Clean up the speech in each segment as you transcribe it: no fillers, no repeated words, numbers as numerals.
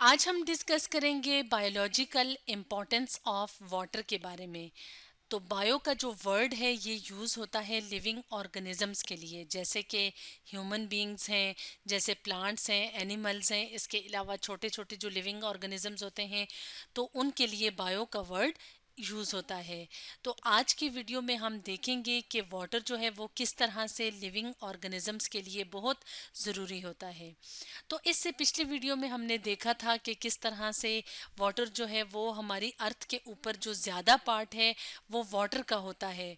आज हम डिस्कस करेंगे बायोलॉजिकल इम्पोर्टेंस ऑफ वाटर के बारे में। तो बायो का जो वर्ड है ये यूज़ होता है लिविंग ऑर्गेनिजम्स के लिए, जैसे कि ह्यूमन बीइंग्स हैं, जैसे प्लांट्स हैं, एनिमल्स हैं। इसके अलावा छोटे छोटे जो लिविंग ऑर्गेनिजम्स होते हैं तो उनके लिए बायो का वर्ड यूज़ होता है। तो आज की वीडियो में हम देखेंगे कि वाटर जो है वो किस तरह से लिविंग ऑर्गेनिजम्स के लिए बहुत ज़रूरी होता है। तो इससे पिछली वीडियो में हमने देखा था कि किस तरह से वाटर जो है वो हमारी अर्थ के ऊपर जो ज़्यादा पार्ट है वो वाटर का होता है।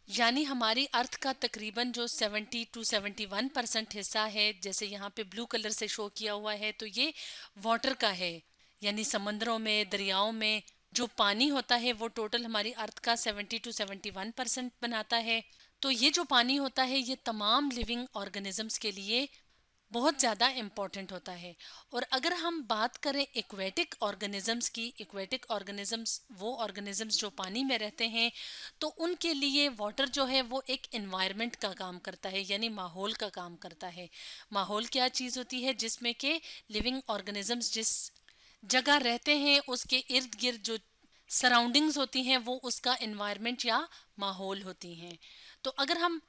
यानी हमारी अर्थ का तकरीबन जो 70 टू 71% हिस्सा है, जैसे यहाँ पे ब्लू कलर से शो किया हुआ है, तो ये वाटर का है। यानी समंदरों में, दरियाओं में जो पानी होता है वो टोटल हमारी अर्थ का 70 टू 71% बनाता है। तो ये जो पानी होता है ये तमाम लिविंग ऑर्गेनिजम्स के लिए बहुत ज़्यादा इम्पॉर्टेंट होता है। और अगर हम बात करें एक्वेटिक ऑर्गेनिजम्स की, एक्वेटिक ऑर्गेनिजम्स वो ऑर्गेनिजम्स जो पानी में रहते हैं, तो उनके लिए वाटर जो है वो एक एनवायरनमेंट का काम करता है, यानी माहौल का काम करता है। माहौल क्या चीज़ होती है? जिसमें के लिविंग ऑर्गेनिजम्स जिस जगह रहते हैं उसके इर्द गिर्द जो सराउंडिंग्स होती हैं वो उसका एनवायरनमेंट या माहौल होती हैं। तो अगर हम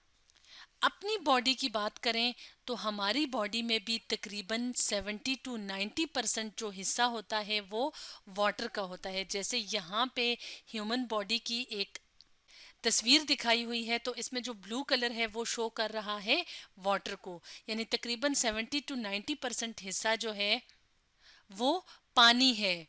अपनी बॉडी की बात करें तो हमारी बॉडी में भी तकरीबन 70 टू 90% जो हिस्सा होता है वो वाटर का होता है। जैसे यहाँ पे ह्यूमन बॉडी की एक तस्वीर दिखाई हुई है, तो इसमें जो ब्लू कलर है वो शो कर रहा है वाटर को। यानी तकरीबन 70 टू 90% हिस्सा जो है वो पानी है।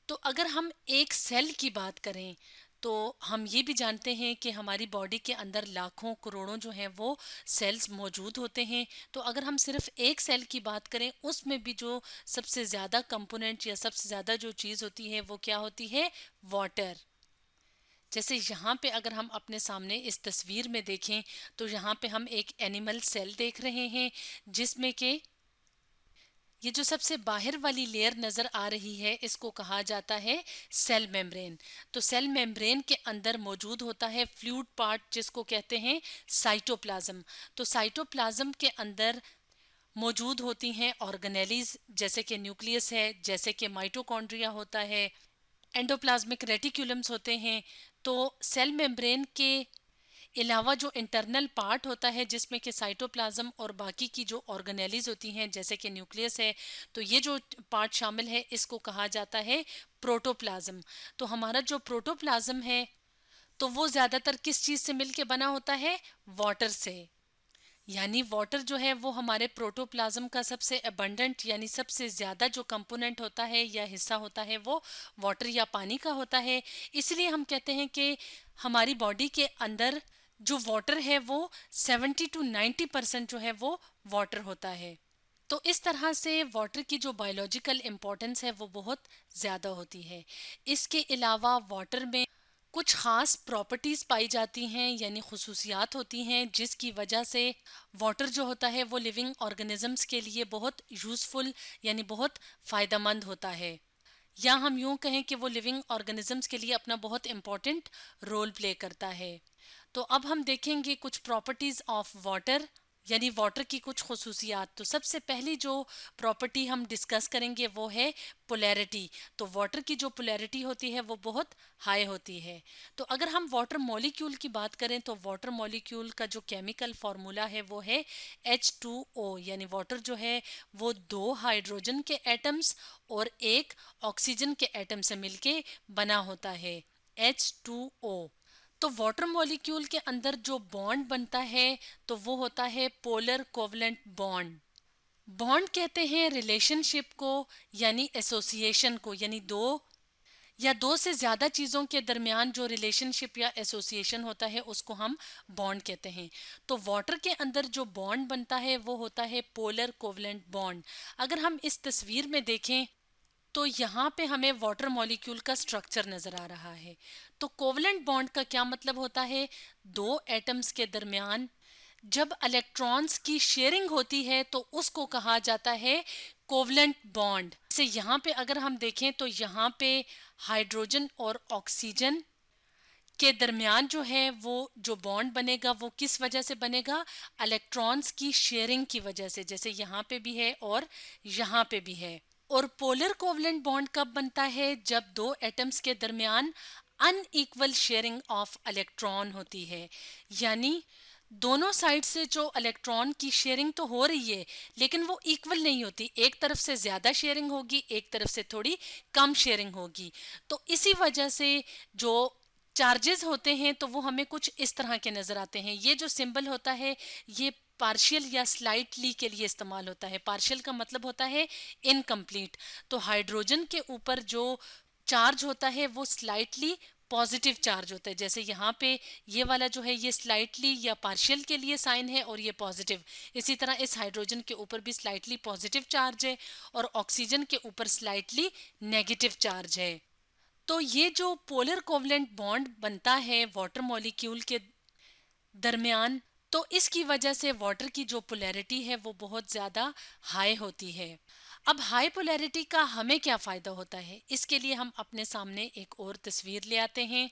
तो अगर हम एक सेल की बात करें तो हम ये भी जानते हैं कि हमारी बॉडी के अंदर लाखों करोड़ों जो हैं वो सेल्स मौजूद होते हैं। तो अगर हम सिर्फ एक सेल की बात करें उसमें भी जो सबसे ज़्यादा कंपोनेंट या सबसे ज़्यादा जो चीज़ होती है वो क्या होती है? वाटर। जैसे यहाँ पे अगर हम अपने सामने इस तस्वीर में देखें तो यहाँ पे हम एक एनिमल सेल देख रहे हैं, जिसमें के ये जो सबसे बाहर वाली लेयर नज़र आ रही है इसको कहा जाता है सेल मेम्ब्रेन। तो सेल मेम्ब्रेन के अंदर मौजूद होता है फ्लूइड पार्ट, जिसको कहते हैं साइटोप्लाज्म। तो साइटोप्लाज्म के अंदर मौजूद होती हैं ऑर्गेनेलीज, जैसे कि न्यूक्लियस है, जैसे कि माइटोकॉन्ड्रिया होता है, एंडोप्लाज्मिक रेटिक्यूलम्स होते हैं। तो सेल मेम्ब्रेन के अलावा जो इंटरनल पार्ट होता है जिसमें कि साइटोप्लाज्म और बाकी की जो ऑर्गेनेलीज होती हैं जैसे कि न्यूक्लियस है, तो ये जो पार्ट शामिल है इसको कहा जाता है प्रोटोप्लाज्म। तो हमारा जो प्रोटोप्लाज्म है तो वो ज़्यादातर किस चीज़ से मिलके बना होता है? वाटर से। यानी वाटर जो है वो हमारे प्रोटोप्लाज्म का सबसे अबंडेंट यानी सबसे ज़्यादा जो कंपोनेंट होता है या हिस्सा होता है वो वाटर या पानी का होता है। इसलिए हम कहते हैं कि हमारी बॉडी के अंदर जो वाटर है वो 70 टू 90% जो है वो वाटर होता है। तो इस तरह से वाटर की जो बायोलॉजिकल इम्पोर्टेंस है वो बहुत ज़्यादा होती है। इसके अलावा वाटर में कुछ ख़ास प्रॉपर्टीज़ पाई जाती हैं, यानी खसूसियात होती हैं, जिसकी वजह से वाटर जो होता है वो लिविंग ऑर्गेनिजम्स के लिए बहुत यूज़फुल यानी बहुत फ़ायदेमंद होता है। या हम यूँ कहें कि वो लिविंग ऑर्गेनिजम्स के लिए अपना बहुत इम्पॉर्टेंट रोल प्ले करता है। तो अब हम देखेंगे कुछ प्रॉपर्टीज़ ऑफ वाटर, यानी वाटर की कुछ खसूसियात। तो सबसे पहली जो प्रॉपर्टी हम डिस्कस करेंगे वो है पोलैरिटी। तो वाटर की जो पोलैरिटी होती है वो बहुत हाई होती है। तो अगर हम वाटर मॉलिक्यूल की बात करें तो वाटर मॉलिक्यूल का जो केमिकल फार्मूला है वो है H2O। यानी वाटर जो है वो दो हाइड्रोजन के एटम्स और एक ऑक्सीजन के एटम से मिलके बना होता है, H2O। तो वाटर मॉलिक्यूल के अंदर जो बॉन्ड बनता है तो वो होता है पोलर कोवलेंट बॉन्ड। बॉन्ड कहते हैं रिलेशनशिप को, यानी एसोसिएशन को, यानी दो या दो से ज़्यादा चीज़ों के दरमियान जो रिलेशनशिप या एसोसिएशन होता है उसको हम बॉन्ड कहते हैं। तो वाटर के अंदर जो बॉन्ड बनता है वो होता है पोलर कोवलेंट बॉन्ड। अगर हम इस तस्वीर में देखें तो यहाँ पे हमें वाटर मॉलिक्यूल का स्ट्रक्चर नज़र आ रहा है। तो कोवलेंट बॉन्ड का क्या मतलब होता है? दो एटम्स के दरमियान जब इलेक्ट्रॉन्स की शेयरिंग होती है तो उसको कहा जाता है कोवलेंट बॉन्ड। से यहाँ पे अगर हम देखें तो यहाँ पे हाइड्रोजन और ऑक्सीजन के दरमियान जो है वो जो बॉन्ड बनेगा वो किस वजह से बनेगा? इलेक्ट्रॉन्स की शेयरिंग की वजह से। जैसे यहाँ पे भी है और यहाँ पे भी है। और पोलर कोवलेंट बॉन्ड कब बनता है? जब दो एटम्स के दरमियान अनइक्वल शेयरिंग ऑफ इलेक्ट्रॉन होती है, यानी दोनों साइड से जो इलेक्ट्रॉन की शेयरिंग तो हो रही है लेकिन वो इक्वल नहीं होती, एक तरफ से ज़्यादा शेयरिंग होगी, एक तरफ से थोड़ी कम शेयरिंग होगी। तो इसी वजह से जो चार्जेस होते हैं तो वो हमें कुछ इस तरह के नज़र आते हैं। ये जो सिंबल होता है ये पार्शियल या स्लाइटली के लिए इस्तेमाल होता है। पार्शियल का मतलब होता है इनकम्प्लीट। तो हाइड्रोजन के ऊपर जो चार्ज होता है वो स्लाइटली पॉजिटिव चार्ज होता है। जैसे यहाँ पे ये वाला जो है ये स्लाइटली या पार्शियल के लिए साइन है और ये पॉजिटिव। इसी तरह इस हाइड्रोजन के ऊपर भी स्लाइटली पॉजिटिव चार्ज है और ऑक्सीजन के ऊपर स्लाइटली नेगेटिव चार्ज है। तो ये जो पोलर कोवलेंट बॉन्ड बनता है वाटर मॉलिक्यूल के दरमियान, तो इसकी वजह से वाटर की जो पोलैरिटी है वो बहुत ज़्यादा हाई होती है। अब हाई पोलैरिटी का हमें क्या फ़ायदा होता है, इसके लिए हम अपने सामने एक और तस्वीर ले आते हैं।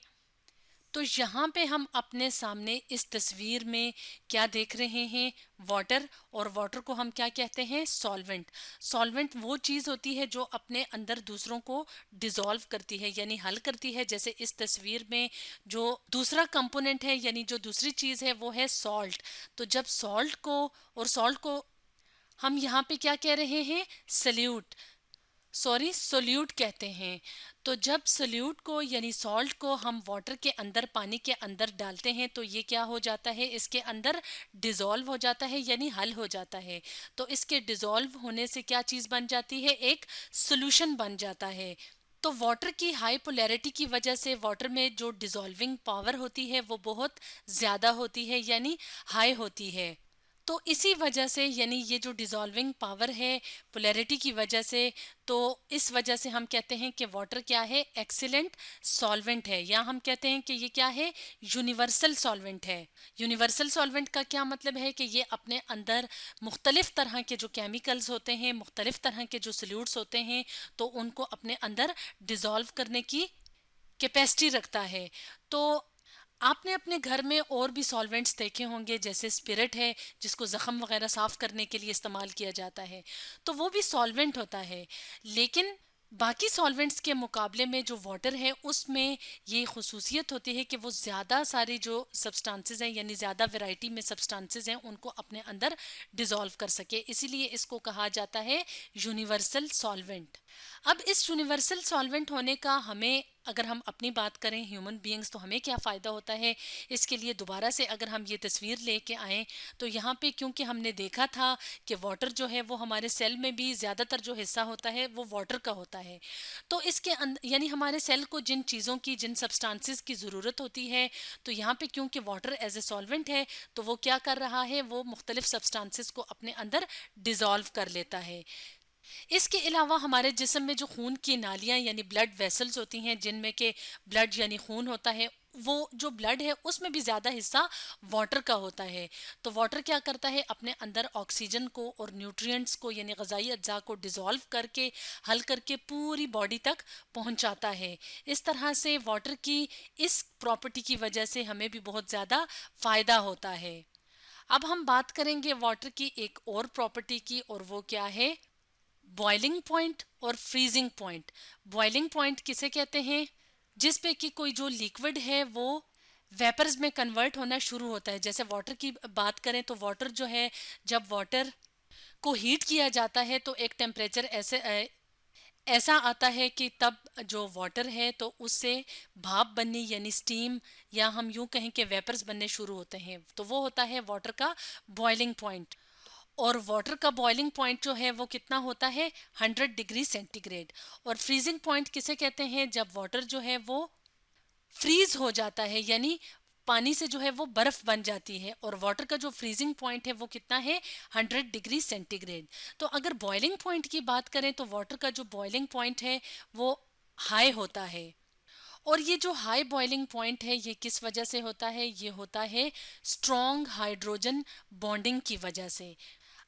तो यहाँ पे हम अपने सामने इस तस्वीर में क्या देख रहे हैं? वाटर। और वाटर को हम क्या कहते हैं? सॉल्वेंट। सॉल्वेंट वो चीज़ होती है जो अपने अंदर दूसरों को डिज़ोल्व करती है यानी हल करती है। जैसे इस तस्वीर में जो दूसरा कंपोनेंट है यानी जो दूसरी चीज़ है वो है सॉल्ट। तो जब सॉल्ट को हम यहाँ पे क्या कह रहे हैं? सोल्यूट कहते हैं। तो जब सोल्यूट को यानी सॉल्ट को हम वाटर के अंदर, पानी के अंदर डालते हैं तो ये क्या हो जाता है? इसके अंदर डिज़ोल्व हो जाता है यानी हल हो जाता है। तो इसके डिज़ोल्व होने से क्या चीज़ बन जाती है? एक सोल्यूशन बन जाता है। तो वाटर की हाई पोलैरिटी की वजह से वाटर में जो डिज़ोल्विंग पावर होती है वो बहुत ज़्यादा होती है यानी हाई होती है। तो इसी वजह से यानी ये जो डिज़ोल्विंग पावर है पोलैरिटी की वजह से, तो इस वजह से हम कहते हैं कि वाटर क्या है? एक्सीलेंट सॉल्वेंट है, या हम कहते हैं कि ये क्या है? यूनिवर्सल सॉल्वेंट है। यूनिवर्सल सॉल्वेंट का क्या मतलब है? कि ये अपने अंदर मुख्तलिफ तरह के जो केमिकल्स होते हैं, मुख्तलिफ तरह के जो सल्यूट्स होते हैं, तो उनको अपने अंदर डिज़ोल्व करने की कैपेसिटी रखता है। तो आपने अपने घर में और भी सॉल्वेंट्स देखे होंगे, जैसे स्पिरिट है जिसको ज़ख़म वगैरह साफ़ करने के लिए इस्तेमाल किया जाता है, तो वो भी सॉल्वेंट होता है। लेकिन बाकी सॉल्वेंट्स के मुकाबले में जो वाटर है उसमें ये खुसूसियत होती है कि वो ज़्यादा सारी जो सब्सटेंसेस हैं यानी ज़्यादा वैरायटी में सब्सटेंसेस हैं उनको अपने अंदर डिज़ोल्व कर सके, इसीलिए इसको कहा जाता है यूनिवर्सल सॉल्वेंट। अब इस यूनिवर्सल सॉल्वेंट होने का हमें, अगर हम अपनी बात करें ह्यूमन बीइंग्स, तो हमें क्या फ़ायदा होता है? इसके लिए दोबारा से अगर हम ये तस्वीर लेके आएँ तो यहाँ पे क्योंकि हमने देखा था कि वाटर जो है वो हमारे सेल में भी ज़्यादातर जो हिस्सा होता है वो वाटर का होता है। तो इसके अंदर यानी हमारे सेल को जिन चीज़ों की, जिन सब्सटेंसेस की ज़रूरत होती है, तो यहाँ पे क्योंकि वाटर एज ए सॉल्वेंट है तो वो क्या कर रहा है? वो मुख्तलिफ सब्सटेंसेस को अपने अंदर डिज़ोल्व कर लेता है। इसके अलावा हमारे जिस्म में जो खून की नालियाँ यानी ब्लड वेसल्स होती हैं, जिनमें के ब्लड यानी खून होता है, वो जो ब्लड है उसमें भी ज़्यादा हिस्सा वाटर का होता है। तो वाटर क्या करता है? अपने अंदर ऑक्सीजन को और न्यूट्रिएंट्स को यानी ग़िज़ाई अज्जा को डिज़ोल्व करके, हल करके पूरी बॉडी तक पहुंचाता है। इस तरह से वाटर की इस प्रॉपर्टी की वजह से हमें भी बहुत ज़्यादा फ़ायदा होता है। अब हम बात करेंगे वाटर की एक और प्रॉपर्टी की, और वो क्या है? बॉइलिंग पॉइंट और फ्रीजिंग पॉइंट। बॉइलिंग पॉइंट किसे कहते हैं? जिस पे कि कोई जो लिक्विड है वो वेपर्स में कन्वर्ट होना शुरू होता है। जैसे वाटर की बात करें तो वाटर जो है, जब वाटर को हीट किया जाता है तो एक टेम्परेचर ऐसा आता है कि तब जो वाटर है तो उससे भाप बननी यानी स्टीम, या हम यूं कहें कि वेपर्स बनने शुरू होते हैं, तो वो होता है वाटर का बॉइलिंग पॉइंट। और वाटर का बॉइलिंग पॉइंट जो है वो कितना होता है? 100 डिग्री सेंटीग्रेड। और फ्रीजिंग पॉइंट किसे कहते हैं? जब वाटर जो है वो फ्रीज हो जाता है यानी पानी से जो है वो बर्फ बन जाती है, और वाटर का जो फ्रीजिंग पॉइंट है वो कितना है? 100 डिग्री सेंटीग्रेड। तो अगर बॉइलिंग पॉइंट की बात करें तो वाटर का जो बॉइलिंग पॉइंट है वो हाई होता है। और ये जो हाई बॉइलिंग पॉइंट है ये किस वजह से होता है? ये होता है स्ट्रॉन्ग हाइड्रोजन बॉन्डिंग की वजह से।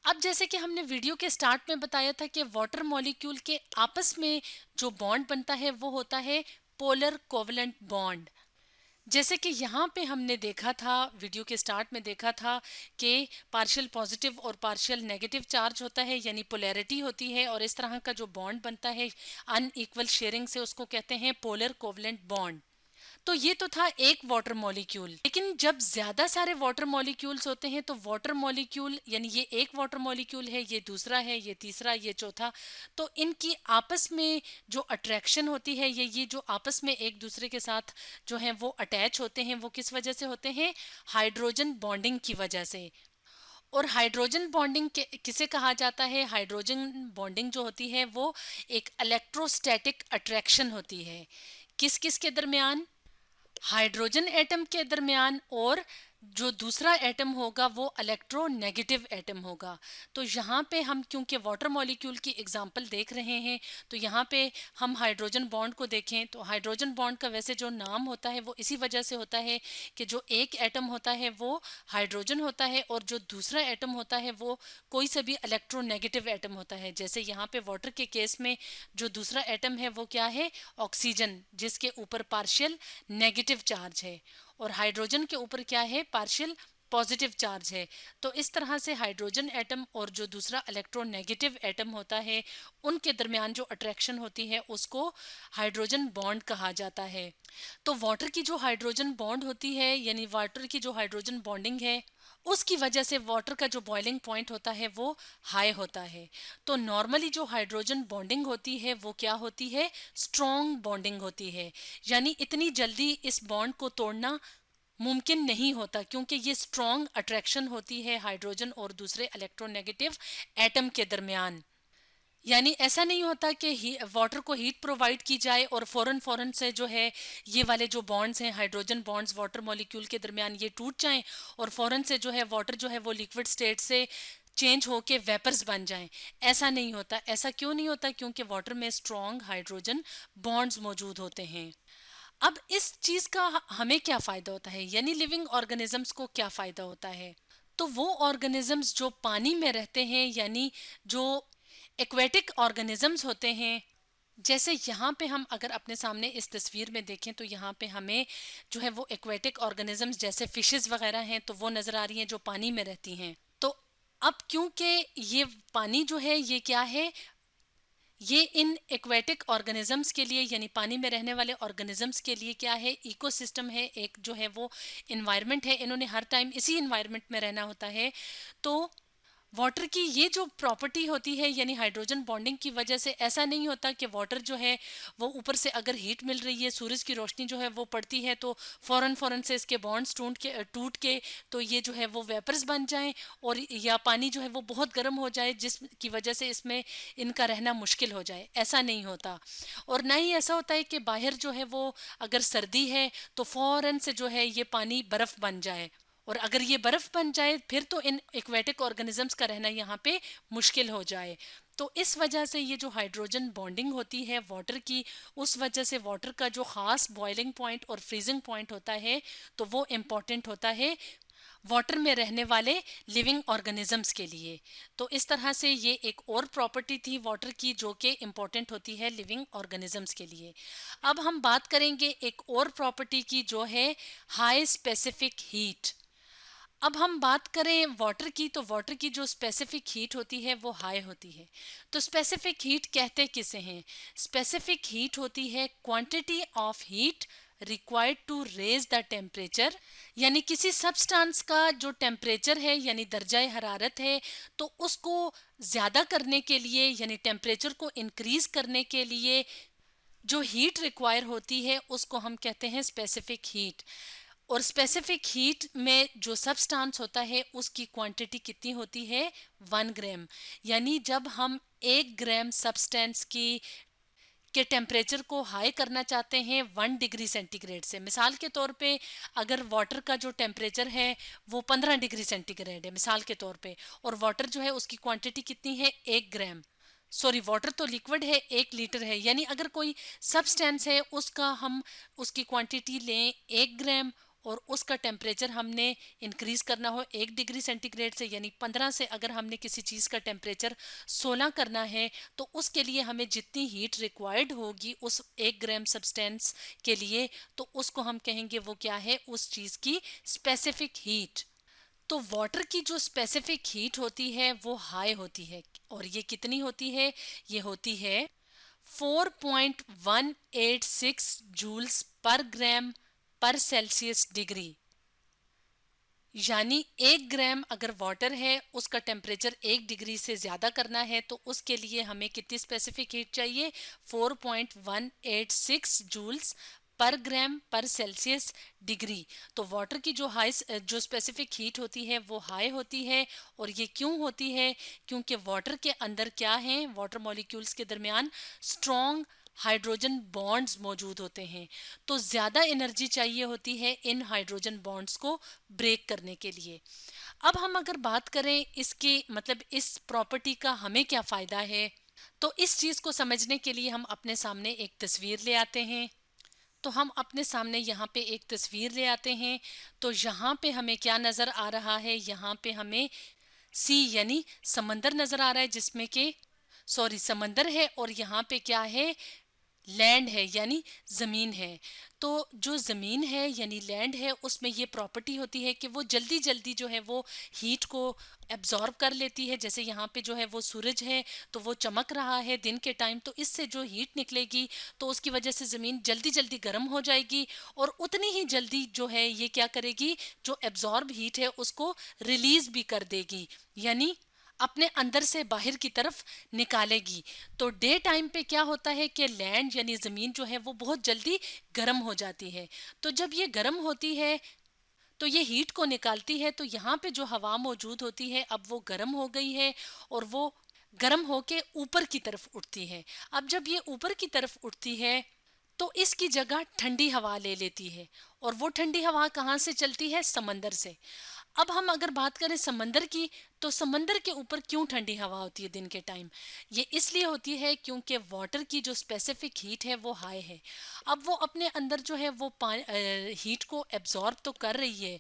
अब जैसे कि हमने वीडियो के स्टार्ट में बताया था कि वाटर मॉलिक्यूल के आपस में जो बॉन्ड बनता है वो होता है पोलर कोवलेंट बॉन्ड। जैसे कि यहाँ पे हमने देखा था, वीडियो के स्टार्ट में देखा था कि पार्शियल पॉजिटिव और पार्शियल नेगेटिव चार्ज होता है, यानी पोलैरिटी होती है, और इस तरह का जो बॉन्ड बनता है अनइक्वल शेयरिंग से, उसको कहते हैं पोलर कोवलेंट बॉन्ड। तो ये तो था एक वाटर मॉलिक्यूल, लेकिन जब ज्यादा सारे वाटर मॉलिक्यूल्स होते हैं तो वाटर मॉलिक्यूल, यानी ये एक वाटर मॉलिक्यूल है, ये दूसरा है, ये तीसरा, ये चौथा, तो इनकी आपस में जो अट्रैक्शन होती है, ये जो आपस में एक दूसरे के साथ जो है वो अटैच होते हैं, वो किस वजह से होते हैं? हाइड्रोजन बॉन्डिंग की वजह से। और हाइड्रोजन बॉन्डिंग किसे कहा जाता है? हाइड्रोजन बॉन्डिंग जो होती है वो एक इलेक्ट्रोस्टैटिक अट्रैक्शन होती है। किस किस के दरमियान? हाइड्रोजन एटम के दरमियान, और जो दूसरा एटम होगा वो इलेक्ट्रोनेगेटिव एटम होगा। तो यहाँ पे हम क्योंकि वाटर मॉलिक्यूल की एग्जांपल देख रहे हैं, तो यहाँ पे हम हाइड्रोजन बॉन्ड को देखें तो हाइड्रोजन बॉन्ड का वैसे जो नाम होता है वो इसी वजह से होता है कि जो एक एटम होता है वो हाइड्रोजन होता है, और जो दूसरा एटम होता है वो कोई सा भी इलेक्ट्रोनेगेटिव एटम होता है। जैसे यहाँ पे वाटर के केस में जो दूसरा एटम है वो क्या है? ऑक्सीजन, जिसके ऊपर पार्शियल नेगेटिव चार्ज है, और हाइड्रोजन के ऊपर क्या है? पार्शियल पॉजिटिव चार्ज है। तो इस तरह से हाइड्रोजन एटम और जो दूसरा इलेक्ट्रोनेगेटिव एटम होता है उनके दरमियान जो अट्रैक्शन होती है उसको हाइड्रोजन बॉन्ड कहा जाता है। तो वाटर की जो हाइड्रोजन बॉन्ड होती है, यानी वाटर की जो हाइड्रोजन बॉन्डिंग है, उसकी वजह से वाटर का जो बॉइलिंग पॉइंट होता है वो हाई होता है। तो नॉर्मली जो हाइड्रोजन बॉन्डिंग होती है वो क्या होती है? स्ट्रॉन्ग बॉन्डिंग होती है, यानी इतनी जल्दी इस बॉन्ड को तोड़ना मुमकिन नहीं होता, क्योंकि ये स्ट्रॉन्ग अट्रैक्शन होती है हाइड्रोजन और दूसरे इलेक्ट्रोनेगेटिव एटम के दरमियान। यानी ऐसा नहीं होता कि वाटर को हीट प्रोवाइड की जाए और फौरन फौरन से जो है ये वाले जो बॉन्ड्स हैं, हाइड्रोजन बॉन्ड्स वाटर मॉलिक्यूल के दरमियान, ये टूट जाएं और फौरन से जो है वाटर जो है वो लिक्विड स्टेट से चेंज होके वेपर्स बन जाएं। ऐसा नहीं होता। ऐसा क्यों नहीं होता? क्योंकि वाटर में स्ट्रॉन्ग हाइड्रोजन बॉन्ड्स मौजूद होते हैं। अब इस चीज का हमें क्या फायदा होता है, यानी लिविंग ऑर्गेनिजम्स को क्या फायदा होता है? तो वो ऑर्गेनिजम्स जो पानी में रहते हैं, यानी जो एक्वेटिक ऑर्गेनिजम्स होते हैं, जैसे यहाँ पे हम अगर अपने सामने इस तस्वीर में देखें तो यहाँ पे हमें जो है वो एक्वेटिक ऑर्गेनिजम्स जैसे फिशेस वगैरह हैं तो वो नज़र आ रही हैं जो पानी में रहती हैं। तो अब क्योंकि ये पानी जो है ये क्या है? ये इन एक्वेटिक ऑर्गेनिजम्स के लिए, यानी पानी में रहने वाले ऑर्गेनिजम्स के लिए क्या है? इकोसिस्टम है, एक जो है वो इन्वायरमेंट है। इन्होंने हर टाइम इसी इन्वायरमेंट में रहना होता है। तो वाटर की ये जो प्रॉपर्टी होती है, यानी हाइड्रोजन बॉन्डिंग की वजह से ऐसा नहीं होता कि वाटर जो है वो ऊपर से अगर हीट मिल रही है, सूरज की रोशनी जो है वो पड़ती है तो फौरन फौरन से इसके बॉन्ड्स टूट के तो ये जो है वो वेपर्स बन जाएं, और या पानी जो है वो बहुत गर्म हो जाए जिसकी वजह से इसमें इनका रहना मुश्किल हो जाए। ऐसा नहीं होता। और ना ही ऐसा होता है कि बाहर जो है वो अगर सर्दी है तो फौरन से जो है ये पानी बर्फ बन जाए, और अगर ये बर्फ बन जाए फिर तो इन एक्वेटिक ऑर्गेनिजम्स का रहना यहाँ पे मुश्किल हो जाए। तो इस वजह से ये जो हाइड्रोजन बॉन्डिंग होती है वाटर की, उस वजह से वाटर का जो खास बॉइलिंग पॉइंट और फ्रीजिंग पॉइंट होता है तो वो इम्पॉर्टेंट होता है वाटर में रहने वाले लिविंग ऑर्गेनिजम्स के लिए। तो इस तरह से ये एक और प्रॉपर्टी थी वाटर की जो कि इम्पॉर्टेंट होती है लिविंग ऑर्गेनिजम्स के लिए। अब हम बात करेंगे एक और प्रॉपर्टी की जो है हाई स्पेसिफिक हीट। अब हम बात करें वाटर की, तो वाटर की जो स्पेसिफिक हीट होती है वो हाई होती है। तो स्पेसिफिक हीट कहते किसे हैं? स्पेसिफिक हीट होती है quantity of heat required to raise the temperature, यानी किसी सब्सटेंस का जो टेम्परेचर है यानी दर्जा हरारत है, तो उसको ज़्यादा करने के लिए, यानी टेम्परेचर को इंक्रीज करने के लिए जो हीट रिक्वायर होती है उसको हम कहते हैं स्पेसिफिक हीट। और स्पेसिफिक हीट में जो सब्सटेंस होता है उसकी क्वांटिटी कितनी होती है? 1 ग्राम। यानी जब हम 1 ग्राम सब्सटेंस की के टेम्परेचर को हाई करना चाहते हैं 1 डिग्री सेंटीग्रेड से, मिसाल के तौर पे अगर वाटर का जो टेम्परेचर है वो 15 डिग्री सेंटीग्रेड है मिसाल के तौर पे, और वाटर जो है उसकी क्वांटिटी कितनी है? 1 ग्राम। सॉरी, वाटर तो लिक्विड है, 1 लीटर है, यानी अगर कोई सब्सटेंस है उसका हम उसकी क्वांटिटी लें 1 ग्राम और उसका टेम्परेचर हमने इंक्रीज़ करना हो 1 डिग्री सेंटीग्रेड से, यानी 15 से अगर हमने किसी चीज़ का टेम्परेचर 16 करना है तो उसके लिए हमें जितनी हीट रिक्वायर्ड होगी उस 1 ग्राम सब्सटेंस के लिए, तो उसको हम कहेंगे वो क्या है, उस चीज़ की स्पेसिफिक हीट। तो वाटर की जो स्पेसिफिक हीट होती है वो हाई होती है, और ये कितनी होती है, ये होती है 4.186 जूल्स पर ग्राम पर सेल्सियस डिग्री। यानी 1 ग्राम अगर वाटर है उसका टेम्परेचर 1 डिग्री से ज़्यादा करना है तो उसके लिए हमें कितनी स्पेसिफिक हीट चाहिए, 4.186 जूल्स पर ग्राम पर सेल्सियस डिग्री। तो वाटर की जो स्पेसिफिक हीट होती है वो हाई होती है, और ये क्यों होती है, क्योंकि वाटर के अंदर क्या है, वाटर मॉलिक्यूल्स के दरमियान स्ट्रॉन्ग हाइड्रोजन बॉन्ड्स मौजूद होते हैं, तो ज़्यादा एनर्जी चाहिए होती है इन हाइड्रोजन बॉन्ड्स को ब्रेक करने के लिए। अब हम अगर बात करें इसके मतलब इस प्रॉपर्टी का हमें क्या फ़ायदा है, तो इस चीज़ को समझने के लिए हम अपने सामने एक तस्वीर ले आते हैं। तो हम अपने सामने यहाँ पे एक तस्वीर ले आते हैं, तो यहाँ पे हमें क्या नज़र आ रहा है, यहाँ पे हमें सी यानी समंदर नज़र आ रहा है, जिसमें के समंदर है, और यहाँ पे क्या है, लैंड है यानी ज़मीन है। तो जो ज़मीन है यानी लैंड है उसमें ये प्रॉपर्टी होती है कि वो जल्दी जल्दी जो है वो हीट को एब्जॉर्ब कर लेती है। जैसे यहाँ पे जो है वो सूरज है तो वो चमक रहा है दिन के टाइम, तो इससे जो हीट निकलेगी तो उसकी वजह से ज़मीन जल्दी जल्दी गर्म हो जाएगी, और उतनी ही जल्दी जो है ये क्या करेगी, जो एब्जॉर्ब हीट है उसको रिलीज भी कर देगी, यानी अपने अंदर से बाहर की तरफ निकालेगी। तो डे टाइम पे क्या होता है कि लैंड यानी ज़मीन जो है वो बहुत जल्दी गर्म हो जाती है। तो जब ये गर्म होती है तो ये हीट को निकालती है, तो यहाँ पे जो हवा मौजूद होती है अब वो गर्म हो गई है, और वो गर्म होके ऊपर की तरफ उठती है। अब जब ये ऊपर की तरफ उठती है तो इसकी जगह ठंडी हवा ले लेती है, और वो ठंडी हवा कहाँ से चलती है, समंदर से। अब हम अगर बात करें समंदर की, तो समंदर के ऊपर क्यों ठंडी हवा होती है दिन के टाइम, ये इसलिए होती है क्योंकि वाटर की जो स्पेसिफिक हीट है वो हाई है। अब वो अपने अंदर जो है वो हीट को एब्जॉर्ब तो कर रही है,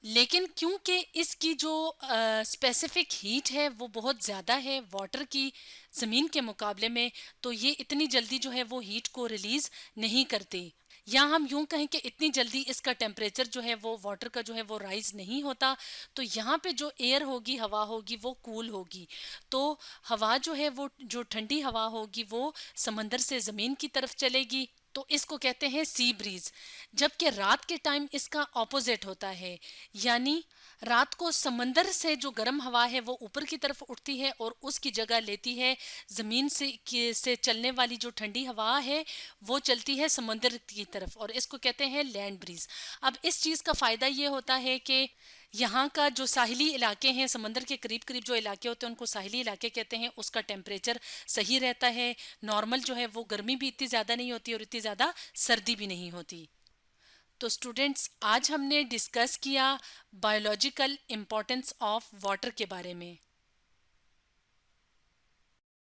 लेकिन क्योंकि इसकी जो स्पेसिफिक हीट है वो बहुत ज़्यादा है वाटर की ज़मीन के मुकाबले में, तो ये इतनी जल्दी जो है वो हीट को रिलीज़ नहीं करती, या हम यूं कहें कि इतनी जल्दी इसका टेम्परेचर जो है वो वाटर का जो है वो राइज नहीं होता। तो यहाँ पे जो एयर होगी, हवा होगी, वो कूल होगी। तो हवा जो है वो जो ठंडी हवा होगी वो समंदर से ज़मीन की तरफ चलेगी, तो इसको कहते हैं सी ब्रीज। जबकि रात के टाइम इसका ऑपोजिट होता है, यानी रात को समंदर से जो गर्म हवा है वो ऊपर की तरफ उठती है और उसकी जगह लेती है ज़मीन से चलने वाली जो ठंडी हवा है, वो चलती है समंदर की तरफ, और इसको कहते हैं लैंड ब्रीज। अब इस चीज़ का फ़ायदा ये होता है कि यहाँ का जो साहिली इलाके हैं, समंदर के करीब करीब जो इलाके होते हैं उनको साहिली इलाके कहते हैं, उसका टेम्परेचर सही रहता है, नॉर्मल जो है वो गर्मी भी इतनी ज़्यादा नहीं होती और इतनी ज़्यादा सर्दी भी नहीं होती। तो स्टूडेंट्स, आज हमने डिस्कस किया बायोलॉजिकल इम्पोर्टेंस ऑफ वाटर के बारे में।